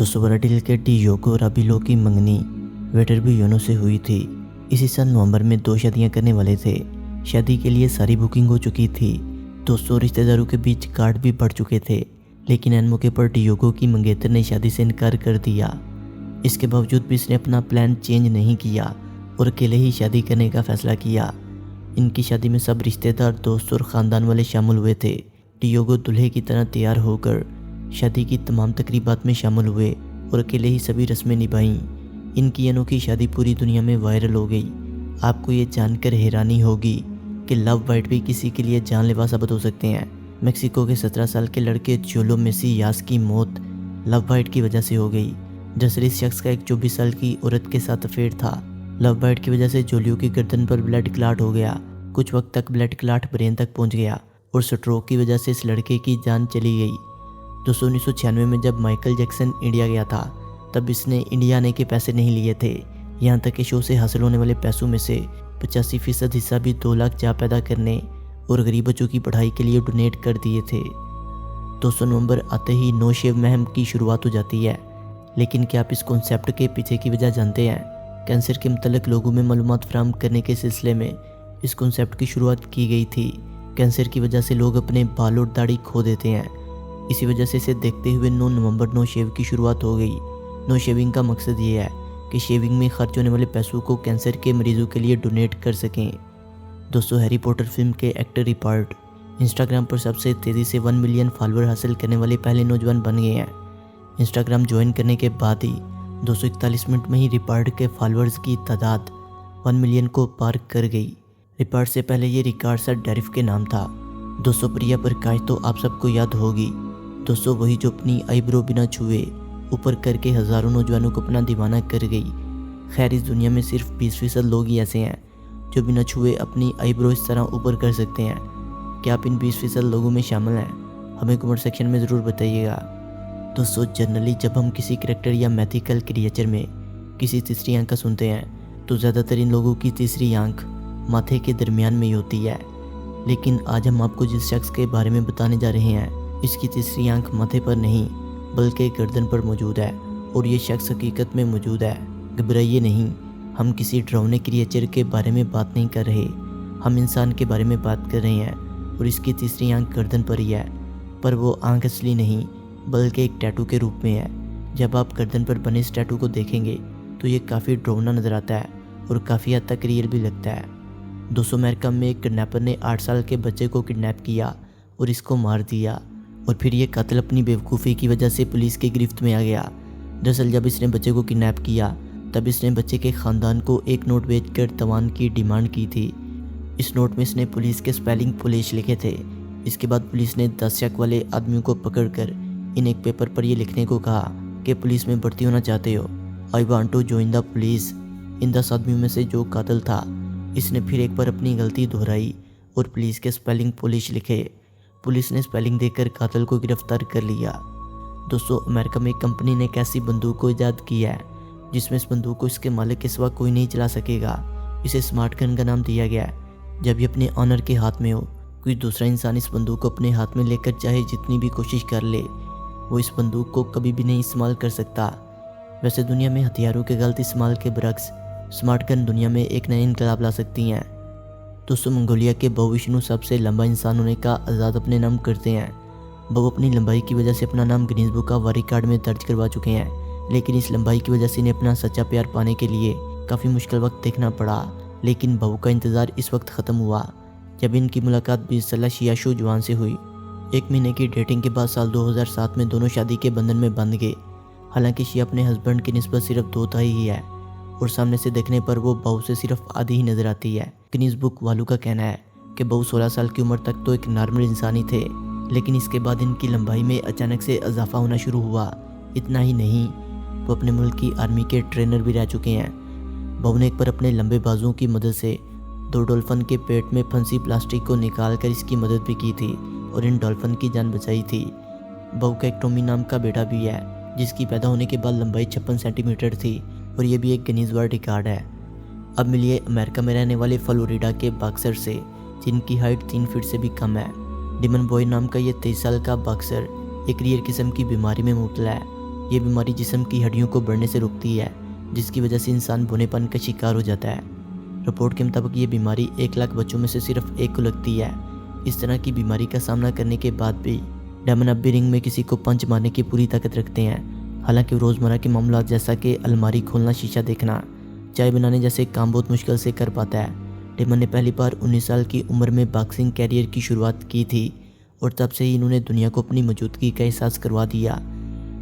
दोस्तों ब्राजील के डियोगो राबिलो की मंगनी वेटरबियोनो से हुई थी। इसी साल नवंबर में 2 शादियां करने वाले थे। शादी के लिए सारी बुकिंग हो चुकी थी। दोस्तों रिश्तेदारों के बीच कार्ड भी बढ़ चुके थे, लेकिन एन मौके पर डियोगो की मंगेतर ने शादी से इनकार कर दिया। इसके बावजूद भी इसने अपना प्लान चेंज नहीं किया और अकेले ही शादी करने का फैसला किया। इनकी शादी में सब रिश्तेदार, दोस्त और ख़ानदान वाले शामिल हुए थे। डियोगो दूल्हे की तरह तैयार होकर शादी की तमाम तकरीबात में शामिल हुए और अकेले ही सभी रस्में निभाईं। इनकी अनोखी शादी पूरी दुनिया में वायरल हो गई। आपको ये जानकर हैरानी होगी कि लव बाइट भी किसी के लिए जानलेवा साबित हो सकते हैं। मेक्सिको के 17 साल के लड़के जोलो मेसियास की मौत लव बाइट की वजह से हो गई। दरअसल इस शख्स का एक 24 साल की औरत के साथ अफेयर था। लव बाइट की वजह से जोलियो की गर्दन पर ब्लड क्लॉट हो गया। कुछ वक्त तक ब्लड क्लॉट ब्रेन तक पहुंच गया और स्ट्रोक की वजह से इस लड़के की जान चली गई। 1996 में जब माइकल जैक्सन इंडिया गया था, तब इसने इंडिया आने के पैसे नहीं लिए थे। यहाँ तक कि शो से हासिल होने वाले पैसों में से 85% हिस्सा भी 2 लाख चाह पैदा करने और गरीब बच्चों की पढ़ाई के लिए डोनेट कर दिए थे। 200 नवंबर आते ही नो शेव मुहिम की शुरुआत हो जाती है। लेकिन क्या आप इस कॉन्सेप्ट के पीछे की वजह जानते हैं? कैंसर के मतलब लोगों में मालूमात फराहम करने के सिलसिले में इस कॉन्सेप्ट की शुरुआत की गई थी। कैंसर की वजह से लोग अपने बाल और दाढ़ी खो देते हैं। इसी वजह से इसे देखते हुए 9 नवंबर नो शेव की शुरुआत हो गई। नो शेविंग का मकसद ये है कि शेविंग में खर्च होने वाले पैसों को कैंसर के मरीजों के लिए डोनेट कर सकें। दोस्तों हैरी पॉटर फिल्म के एक्टर रिपार्ट इंस्टाग्राम पर सबसे तेज़ी से 1 मिलियन फॉलोअर हासिल करने वाले पहले नौजवान बन गए हैं। इंस्टाग्राम ज्वाइन करने के बाद ही 241 मिनट में ही रिपार्ट के फॉलोअर्स की तादाद 1 मिलियन को पार कर गई। रिपार्ट से पहले ये रिकार्ड सर डेरिफ के नाम था। दोस्तों प्रिया प्रकाश तो आप सबको याद होगी। दोस्तों वही जो अपनी आईब्रो बिना छुए ऊपर करके हज़ारों नौजवानों को अपना दीवाना कर गई। खैर इस दुनिया में सिर्फ 20% लोग ही ऐसे हैं जो बिना छुए अपनी आईब्रो इस तरह ऊपर कर सकते हैं। क्या आप इन 20% लोगों में शामिल हैं? हमें कमेंट सेक्शन में ज़रूर बताइएगा। दोस्तों जनरली जब हम किसी करैक्टर या मैथिकल क्रिएचर में किसी तीसरी आंख का सुनते हैं तो ज़्यादातर इन लोगों की तीसरी आंख माथे के दरमियान में ही होती है। लेकिन आज हम आपको जिस शख्स के बारे में बताने जा रहे हैं, इसकी तीसरी आंख माथे पर नहीं बल्कि गर्दन पर मौजूद है और ये शख्स हकीकत में मौजूद है। घबराइए नहीं, हम किसी डरावने क्रिएचर के बारे में बात नहीं कर रहे। हम इंसान के बारे में बात कर रहे हैं और इसकी तीसरी आंख गर्दन पर ही है। पर वो आंख असली नहीं बल्कि एक टैटू के रूप में है। जब आप गर्दन पर बने इस टैटू को देखेंगे तो ये काफ़ी डरावना नज़र आता है और काफ़ी हद तक रियल भी लगता है। दोस्तों अमेरिका में एक किडनैपर ने 8 साल के बच्चे को किडनैप किया और इसको मार दिया और फिर ये कातिल अपनी बेवकूफ़ी की वजह से पुलिस की गिरफ्त में आ गया। दरअसल जब इसने बच्चे को किडनैप किया तब इसने बच्चे के ख़ानदान को एक नोट बेचकर तवान की डिमांड की थी। इस नोट में इसने पुलिस के स्पेलिंग पुलिस लिखे थे। इसके बाद पुलिस ने 10 शक वाले आदमियों को पकड़कर इन एक पेपर पर ये लिखने को कहा कि पुलिस में भर्ती होना चाहते हो, I want to join the police. इन 10 आदमियों में से जो कातिल था इसने फिर एक बार अपनी गलती दोहराई और पुलिस के स्पेलिंग पुलिस लिखे। पुलिस ने स्पेलिंग देकर कातिल को गिरफ्तार कर लिया। दोस्तों अमेरिका में एक कंपनी ने एक ऐसी बंदूक को ईजाद किया है जिसमें इस बंदूक को इसके मालिक के सिवा कोई नहीं चला सकेगा। इसे स्मार्ट गन का नाम दिया गया है। जब ये अपने ऑनर के हाथ में हो, कोई दूसरा इंसान इस बंदूक को अपने हाथ में लेकर चाहे जितनी भी कोशिश कर ले, वो इस बंदूक को कभी भी नहीं इस्तेमाल कर सकता। वैसे दुनिया में हथियारों के गलत इस्तेमाल के बरक्स स्मार्ट गन दुनिया में एक नया इनकलाब ला सकती हैं। दोस्तों मंगोलिया के बहुविष्णु सबसे लंबा इंसान होने का आज़ाद अपने नाम करते हैं। वो अपनी लंबाई की वजह से अपना नाम Guinness book of world record में दर्ज करवा चुके हैं। लेकिन इस लंबाई की वजह से इन्हें अपना सच्चा प्यार पाने के लिए काफ़ी मुश्किल वक्त देखना पड़ा। लेकिन बहू का इंतज़ार इस वक्त ख़त्म हुआ जब इनकी मुलाकात 20 साला शियाशु जवान से हुई। 1 महीने की डेटिंग के बाद साल 2007 में दोनों शादी के बंधन में बंध गए। हालांकि शिया अपने हस्बैंड की निस्बत सिर्फ 2 तिहाई ही है और सामने से देखने पर वो बहू से सिर्फ आधी ही नज़र आती है। गिनीज बुक वालों का कहना है कि बहू 16 साल की उम्र तक तो एक नॉर्मल इंसान ही थे, लेकिन इसके बाद इनकी लंबाई में अचानक से इजाफा होना शुरू हुआ। इतना ही नहीं, वो अपने मुल्क की आर्मी के ट्रेनर भी रह चुके हैं। बहू ने एक बार अपने लंबे बाजुओं की मदद से 2 डॉल्फिन के पेट में फंसी प्लास्टिक को निकाल कर इसकी मदद भी की थी और इन डॉल्फिन की जान बचाई थी। बहू का एक टॉमी नाम का बेटा भी है जिसकी पैदा होने के बाद लंबाई 56 सेंटीमीटर थी और ये भी एक गिनीज वर्ल्ड रिकॉर्ड है। अब मिलिए अमेरिका में रहने वाले फ्लोरिडा के बॉक्सर से जिनकी हाइट 3 फीट से भी कम है। डिमन बॉय नाम का ये 23 साल का बॉक्सर एक रेयर किस्म की बीमारी में मुब्तला है ये बीमारी जिस्म की हड्डियों को बढ़ने से रोकती है, जिसकी वजह से इंसान बूढ़ेपन का शिकार हो जाता है। रिपोर्ट के मुताबिक ये बीमारी 1 लाख बच्चों में से सिर्फ 1 को लगती है। इस तरह की बीमारी का सामना करने के बाद भी डेमन अब भी रिंग में किसी को पंच मारने की पूरी ताकत रखते हैं। हालांकि रोज़मर्रा के मामलों जैसा कि अलमारी खोलना, शीशा देखना, चाय बनाने जैसे काम बहुत मुश्किल से कर पाता है। डेमन ने पहली बार 19 साल की उम्र में बॉक्सिंग कैरियर की शुरुआत की थी और तब से ही इन्होंने दुनिया को अपनी मौजूदगी का एहसास करवा दिया।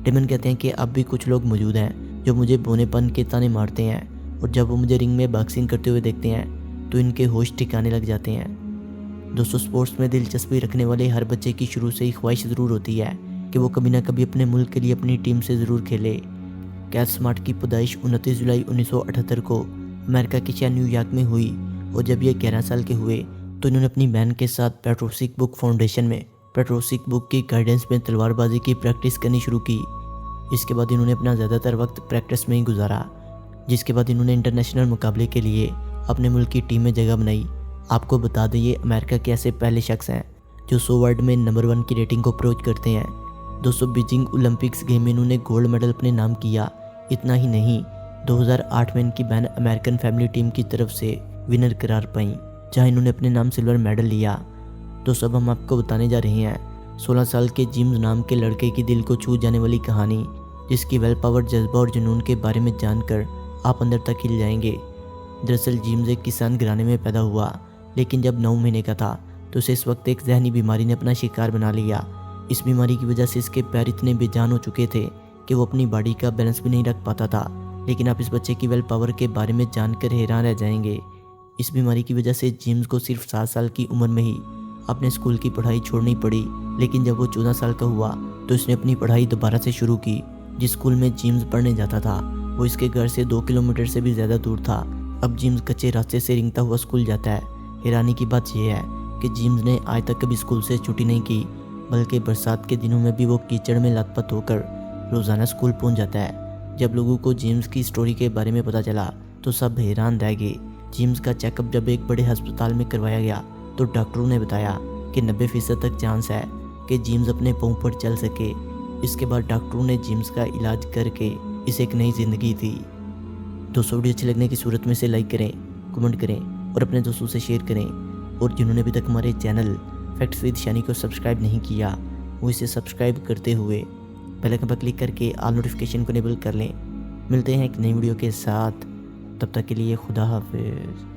डेमन कहते हैं कि अब भी कुछ लोग मौजूद हैं जो मुझे बौनेपन के ताने मारते हैं और जब वो मुझे रिंग में बॉक्सिंग करते हुए देखते हैं तो इनके होश ठिकाने लग जाते हैं। दोस्तों, स्पोर्ट्स में दिलचस्पी रखने वाले हर बच्चे की शुरू से ही ख्वाहिश ज़रूर होती है कि वो कभी ना कभी अपने मुल्क के लिए अपनी टीम से ज़रूर खेले। कैथ स्मार्ट की पैदाइश 29 जुलाई 1978 को अमेरिका के शहर न्यूयॉर्क में हुई और जब ये 11 साल के हुए तो इन्होंने अपनी बहन के साथ पेट्रोसिक बुक फाउंडेशन में पेट्रोसिक बुक की गाइडेंस में तलवारबाजी की प्रैक्टिस करनी शुरू की। इसके बाद इन्होंने अपना ज़्यादातर वक्त प्रैक्टिस में ही गुजारा, जिसके बाद इन्होंने इंटरनेशनल मुकाबले के लिए अपने मुल्क की टीम में जगह बनाई। आपको बता दें, ये अमेरिका के ऐसे पहले शख्स हैं जो 100 वर्ल्ड में नंबर 1 की रेटिंग को अप्रोच करते हैं। दोस्तों, बीजिंग ओलंपिक्स गेम में इन्होंने गोल्ड मेडल अपने नाम किया। इतना ही नहीं, 2008 में इनकी बहन अमेरिकन फैमिली टीम की तरफ से विनर करार पाई, जहां इन्होंने अपने नाम सिल्वर मेडल लिया। दोस्तों, अब हम आपको बताने जा रहे हैं 16 साल के जेम्स नाम के लड़के की दिल को छू जाने वाली कहानी, जिसकी वेल पावर, जज्बा और जुनून के बारे में जानकर आप अंदर तक हिल जाएंगे। दरअसल जेम्स एक किसान घराने में पैदा हुआ, लेकिन जब 9 महीने का था तो उसे इस वक्त एक जहनी बीमारी ने अपना शिकार बना लिया। इस बीमारी की वजह से इसके पैर इतने बेजान हो चुके थे कि वो अपनी बॉडी का बैलेंस भी नहीं रख पाता था। लेकिन आप इस बच्चे की वेल पावर के बारे में जानकर हैरान रह जाएंगे। इस बीमारी की वजह से जेम्स को सिर्फ 7 साल की उम्र में ही अपने स्कूल की पढ़ाई छोड़नी पड़ी। लेकिन जब वो 14 साल का हुआ तो उसने अपनी पढ़ाई दोबारा से शुरू की। जिस स्कूल में जेम्स पढ़ने जाता था वो इसके घर से 2 किलोमीटर से भी ज़्यादा दूर था। अब जेम्स कच्चे रास्ते से रेंगता हुआ स्कूल जाता है। हैरानी की बात यह है कि जेम्स ने आज तक कभी स्कूल से छुट्टी नहीं की, बल्कि बरसात के दिनों में भी वो कीचड़ में लथपथ होकर रोज़ाना स्कूल पहुंच जाता है। जब लोगों को जेम्स की स्टोरी के बारे में पता चला तो सब हैरान रह गए। जेम्स का चेकअप जब एक बड़े अस्पताल में करवाया गया तो डॉक्टरों ने बताया कि 90% तक चांस है कि जेम्स अपने पाँव पर चल सके। इसके बाद डॉक्टरों ने जेम्स का इलाज करके इसे एक नई ज़िंदगी दी। दोस्तों, वीडियो अच्छी लगने की सूरत में इसे लाइक करें, कमेंट करें और अपने दोस्तों से शेयर करें। और जिन्होंने अभी तक हमारे चैनल फैक्ट्स विद शैनी को सब्सक्राइब नहीं किया वो इसे सब्सक्राइब करते हुए बेल आइकन पर क्लिक करके ऑल नोटिफिकेशन को इनेबल कर लें। मिलते हैं एक नई वीडियो के साथ, तब तक के लिए खुदा हाफिज़।